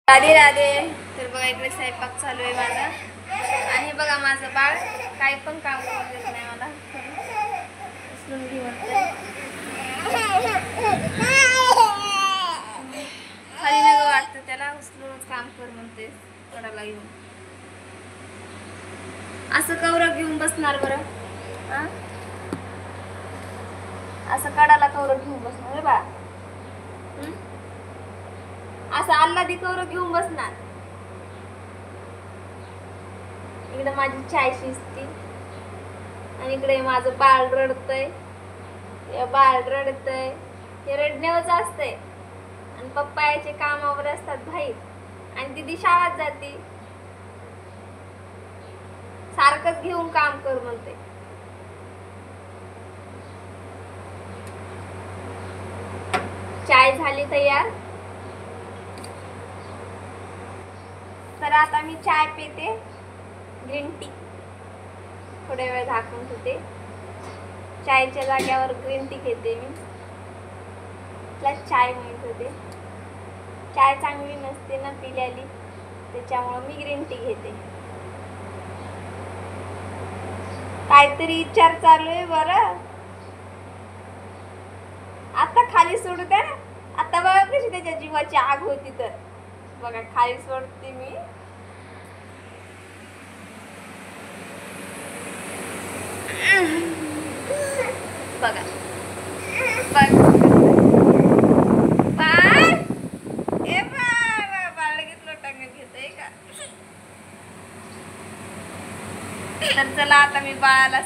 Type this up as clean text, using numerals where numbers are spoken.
राधे राधे. तर बघा इकडे स्वयंपाक चालू आहे माझा आणि बघा माझं बाळ काही पण काम करून देत नाही मला. उचलून घे म्हणते, खाली नग वाटतं त्याला, उचलूनच काम कर म्हणते. कडाला घेऊन असं कवरं घेऊन बसणार बरं? असं कडाला कवरं घेऊन बसणार रे बाळा. असं आल्हादी कवरं घेऊन बसणार. इकडे माझी चाय शिजती आणि इकडे माझं बाळ रडतय. बाळ रडतय, हे रडण्यावरच असतंय. आणि पप्पा याचे कामावर असतात बाहेर आणि दीदी शाळेत जाते. सारखंच घेऊन काम कर म्हणते. चाय झाली तयार. तर आता मी चाय पिते, ग्रीन टी. थोड्या वेळ झाकून ठेवते. चायच्या जाग्यावर ग्रीन टी घेते मी. प्लस चाय म्हणत होते. चाय चांगली नसते ना पिल्याली, त्याच्यामुळे मी ग्रीन टी घेते. काहीतरी विचार चालू आहे बरं. आता खाली सोडू द्या ना. आता बघा कशी त्याच्या जीवाची आग होती. तर बघा खाली सोडते मी. बघा बाळ, ए बाळ लगेच लोटांगण घेतोय का. तर चला आता मी बाळाला